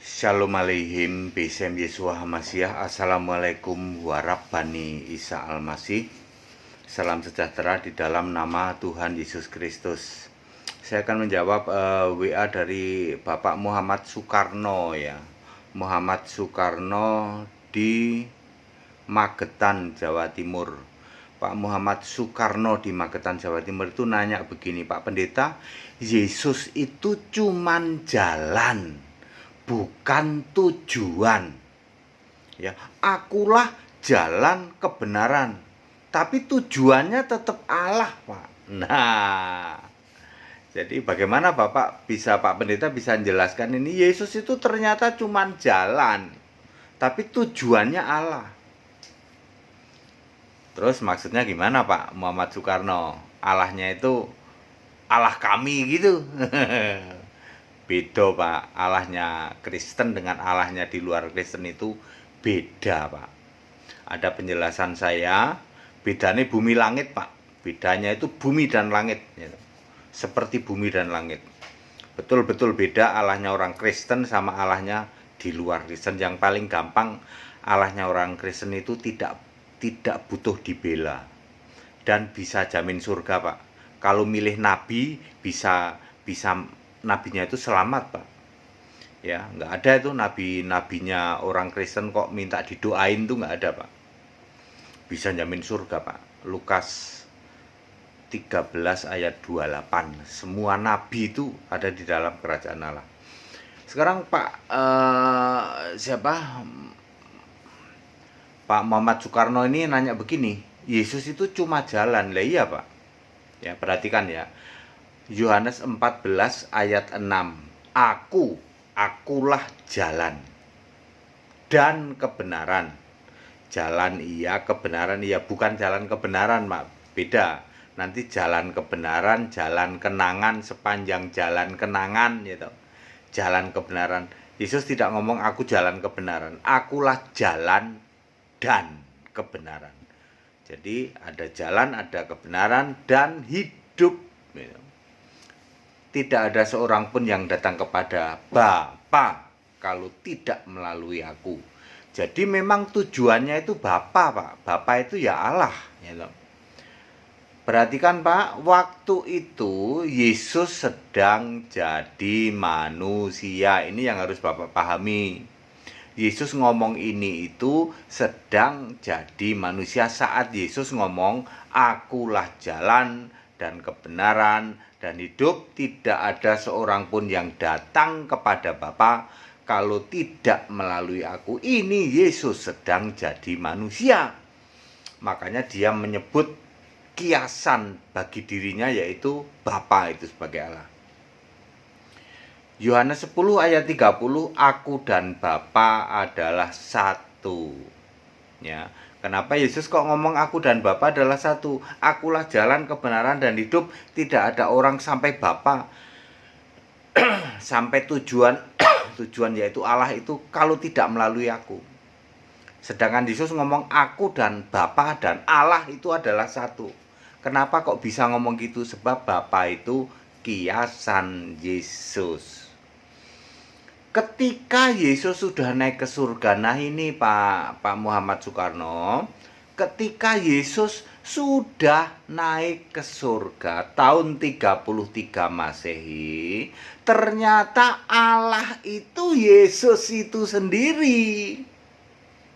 Shalom aleihim Besem Yesua Hamasiah. Assalamualaikum warahmatullahi Isa Al-Masih. Salam sejahtera di dalam nama Tuhan Yesus Kristus. Saya akan menjawab WA dari Bapak Muhammad Soekarno ya. Muhammad Soekarno di Magetan, Jawa Timur. Pak Muhammad Soekarno di Magetan, Jawa Timur itu nanya begini, Pak Pendeta, Yesus itu cuman jalan, bukan tujuan. Ya, akulah jalan kebenaran, tapi tujuannya tetap Allah, Pak. Nah, jadi bagaimana Pak Pendeta bisa menjelaskan ini? Yesus itu ternyata cuman jalan, tapi tujuannya Allah. Terus maksudnya gimana Pak Muhammad Soekarno? Allahnya itu Allah kami gitu. Beda Pak, Allahnya Kristen dengan Allahnya di luar Kristen itu beda Pak. Ada penjelasan saya, bedanya bumi langit Pak. Bedanya itu bumi dan langit gitu. Seperti bumi dan langit. Betul-betul beda Allahnya orang Kristen sama Allahnya di luar Kristen. Yang paling gampang, Allahnya orang Kristen itu tidak butuh dibela dan bisa jamin surga Pak. Kalau milih nabi bisa nabinya itu selamat Pak. Ya, nggak ada itu nabinya orang Kristen kok minta didoain tuh nggak ada Pak. Bisa jamin surga Pak. Lukas 13 ayat 28. Semua nabi itu ada di dalam kerajaan Allah. Sekarang Pak Muhammad Soekarno ini nanya begini, Yesus itu cuma jalan. Lah iya Pak. Ya, perhatikan ya. Yohanes 14 ayat 6. Akulah jalan dan kebenaran. Jalan iya, kebenaran iya, bukan jalan kebenaran, Pak. Beda. Nanti jalan kebenaran, jalan kenangan, sepanjang jalan kenangan gitu. Jalan kebenaran. Yesus tidak ngomong aku jalan kebenaran. Akulah jalan dan kebenaran. Jadi ada jalan, ada kebenaran dan hidup. Tidak ada seorang pun yang datang kepada Bapa kalau tidak melalui aku. Jadi memang tujuannya itu Bapa Pak. Bapa itu ya Allah. Perhatikan Pak, waktu itu Yesus sedang jadi manusia. Ini yang harus Bapak pahami. Yesus ngomong ini itu sedang jadi manusia saat Yesus ngomong akulah jalan dan kebenaran dan hidup, tidak ada seorang pun yang datang kepada Bapa kalau tidak melalui aku. Ini Yesus sedang jadi manusia. Makanya dia menyebut kiasan bagi dirinya yaitu Bapa itu sebagai Allah. Yohanes 10 ayat 30, aku dan Bapa adalah satu. Ya, kenapa Yesus kok ngomong aku dan Bapa adalah satu? Akulah jalan, kebenaran dan hidup. Tidak ada orang sampai Bapa sampai tujuan yaitu Allah itu kalau tidak melalui aku. Sedangkan Yesus ngomong aku dan Bapa dan Allah itu adalah satu. Kenapa kok bisa ngomong gitu? Sebab Bapa itu kiasan Yesus. Ketika Yesus sudah naik ke surga, nah ini Pak Muhammad Soekarno, ketika Yesus sudah naik ke surga tahun 33 Masehi, ternyata Allah itu Yesus itu sendiri.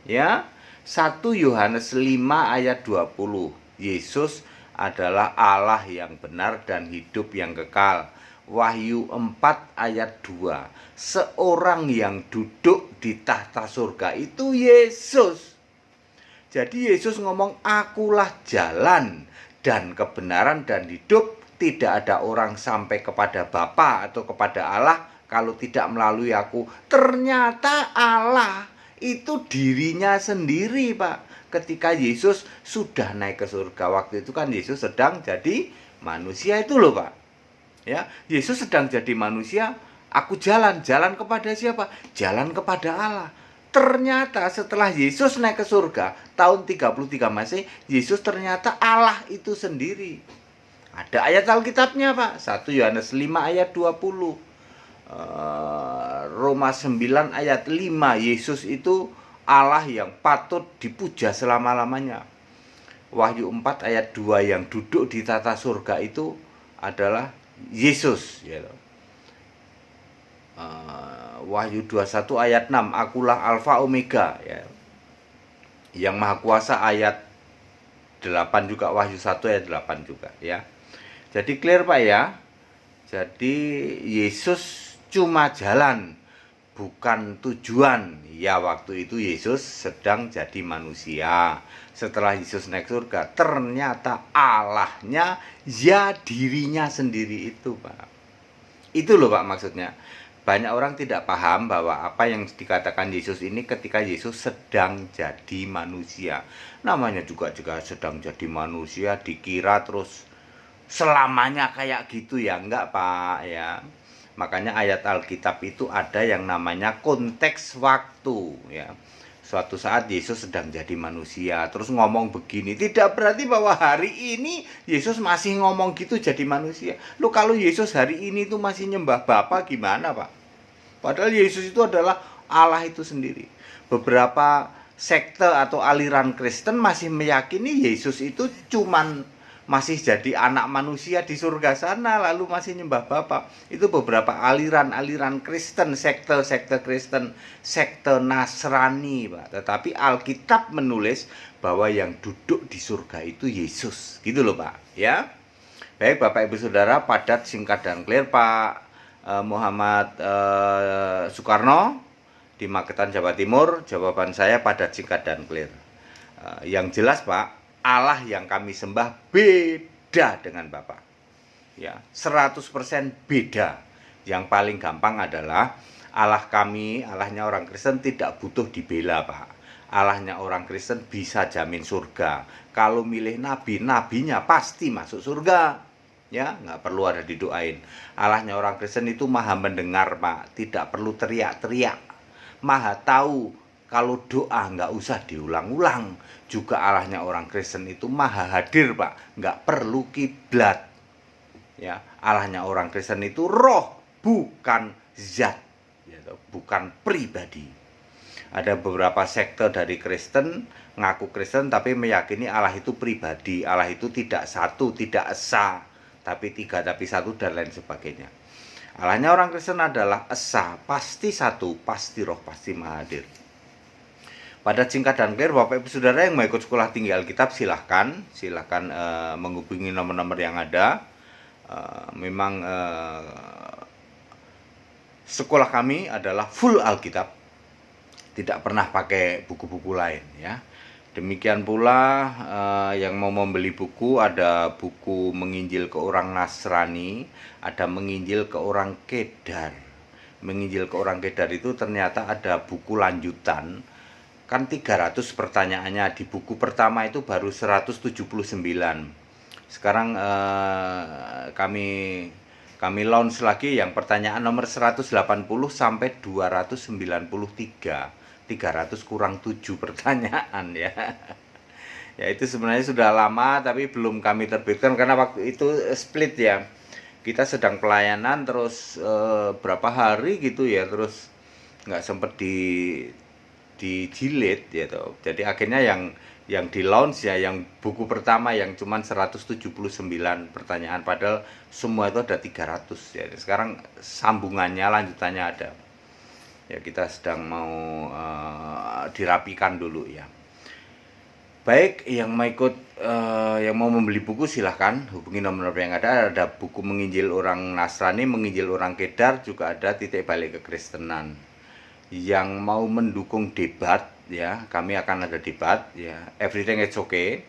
Ya, 1 Yohanes 5 ayat 20. Yesus adalah Allah yang benar dan hidup yang kekal. Wahyu 4 ayat 2. Seorang yang duduk di tahta surga itu Yesus. Jadi Yesus ngomong akulah jalan dan kebenaran dan hidup. Tidak ada orang sampai kepada Bapa atau kepada Allah kalau tidak melalui aku. Ternyata Allah itu dirinya sendiri Pak. Ketika Yesus sudah naik ke surga, waktu itu kan Yesus sedang jadi manusia itu loh Pak. Ya, Yesus sedang jadi manusia, aku jalan kepada siapa? Jalan kepada Allah. Ternyata setelah Yesus naik ke surga tahun 33 Masehi, Yesus ternyata Allah itu sendiri. Ada ayat Alkitabnya Pak, 1 Yohanes 5 ayat 20. Roma 9 ayat 5, Yesus itu Allah yang patut dipuja selama-lamanya. Wahyu 4 ayat 2, yang duduk di tata surga itu adalah Yesus, ya. Wahyu 21 ayat 6, akulah Alfa Omega, ya. Yang Maha Kuasa ayat 8 juga, Wahyu 1 ayat 8 juga, ya. Jadi clear Pak ya. Jadi Yesus cuma jalan, bukan tujuan. Ya, waktu itu Yesus sedang jadi manusia. Setelah Yesus naik surga, ternyata Allahnya ya dirinya sendiri itu, Pak. Itu loh Pak maksudnya. Banyak orang tidak paham bahwa apa yang dikatakan Yesus ini ketika Yesus sedang jadi manusia. Namanya juga sedang jadi manusia, dikira terus selamanya kayak gitu ya, enggak Pak ya. Makanya ayat Alkitab itu ada yang namanya konteks waktu ya. Suatu saat Yesus sedang jadi manusia terus ngomong begini, tidak berarti bahwa hari ini Yesus masih ngomong gitu jadi manusia. Loh, kalau Yesus hari ini tuh masih nyembah Bapa gimana Pak? Padahal Yesus itu adalah Allah itu sendiri. Beberapa sekte atau aliran Kristen masih meyakini Yesus itu cuman masih jadi anak manusia di surga sana, lalu masih nyembah Bapa. Itu beberapa aliran-aliran Kristen, sekte-sekte Kristen, sekte Nasrani, Pak. Tetapi Alkitab menulis bahwa yang duduk di surga itu Yesus. Gitu loh, Pak. Ya. Baik, Bapak Ibu Saudara, padat, singkat dan clear, Pak Muhammad Soekarno di Magetan, Jawa Timur. Jawaban saya padat, singkat dan clear. Yang jelas, Pak, Allah yang kami sembah beda dengan Bapa. Ya, 100% beda. Yang paling gampang adalah Allah kami, Allahnya orang Kristen tidak butuh dibela, Pak. Allahnya orang Kristen bisa jamin surga. Kalau milih nabi, nabinya pasti masuk surga. Ya, nggak perlu ada didoain. Allahnya orang Kristen itu maha mendengar, Pak. Tidak perlu teriak-teriak. Maha tahu. Kalau doa nggak usah diulang-ulang. Juga Allahnya orang Kristen itu maha hadir, Pak. Nggak perlu kiblat. Ya, Allahnya orang Kristen itu roh, bukan zat, ya, bukan pribadi. Ada beberapa sekte dari Kristen ngaku Kristen tapi meyakini Allah itu pribadi. Allah itu tidak satu, tidak esa, tapi tiga, tapi satu, dan lain sebagainya. Allahnya orang Kristen adalah esa, pasti satu, pasti roh, pasti maha hadir. Pada singkat dan clear, Bapak Ibu Saudara yang mau ikut sekolah tinggi Alkitab, silahkan menghubungi nomor-nomor yang ada. Memang sekolah kami adalah full Alkitab, tidak pernah pakai buku-buku lain ya. Demikian pula yang mau membeli buku, ada buku menginjil ke orang Nasrani, ada menginjil ke orang Kedar. Menginjil ke orang Kedar itu ternyata ada buku lanjutan. Kan 300 pertanyaannya, di buku pertama itu baru 179. Sekarang kami launch lagi yang pertanyaan nomor 180 sampai 293. 300 kurang 7 pertanyaan ya. Ya itu sebenarnya sudah lama tapi belum kami terbitkan karena waktu itu split ya. Kita sedang pelayanan terus berapa hari gitu ya, terus nggak sempat dijilid gitu. Jadi akhirnya yang di launch ya yang buku pertama yang cuman 179 pertanyaan, padahal semua itu ada 300 ya. Sekarang sambungannya, lanjutannya ada. Ya kita sedang mau dirapikan dulu ya. Baik, yang mau ikut yang mau membeli buku silahkan hubungi nomor yang ada. Ada buku menginjil orang Nasrani, menginjil orang Kedar, juga ada titik balik kekristenan. Yang mau mendukung debat ya, kami akan ada debat ya, everything is okay.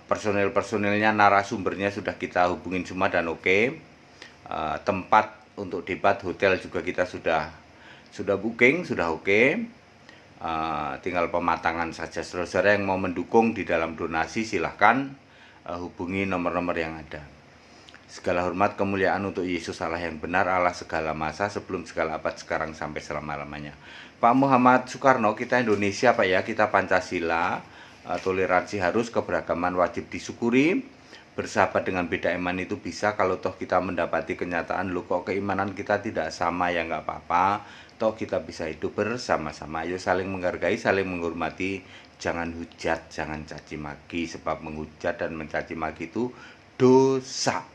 Personil-personilnya, narasumbernya sudah kita hubungin semua dan oke. Tempat untuk debat, hotel juga kita sudah booking, sudah oke. Tinggal pematangan saja. Saudara yang mau mendukung di dalam donasi silahkan hubungi nomor-nomor yang ada. Segala hormat kemuliaan untuk Yesus Allah yang benar, Allah segala masa, sebelum segala abad, sekarang sampai selama-lamanya. Pak Muhammad Soekarno, kita Indonesia Pak ya, kita Pancasila, toleransi harus, keberagaman wajib disyukuri. bersahabat dengan beda iman itu bisa, kalau toh kita mendapati kenyataan lu kok keimanan kita tidak sama, ya nggak apa-apa, toh kita bisa hidup bersama-sama. Ayo saling menghargai, saling menghormati, jangan hujat, jangan caci maki, sebab menghujat dan mencaci maki itu dosa.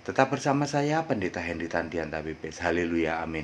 Tetap bersama saya Pendeta Henry Tandianta BPS. Haleluya, amin.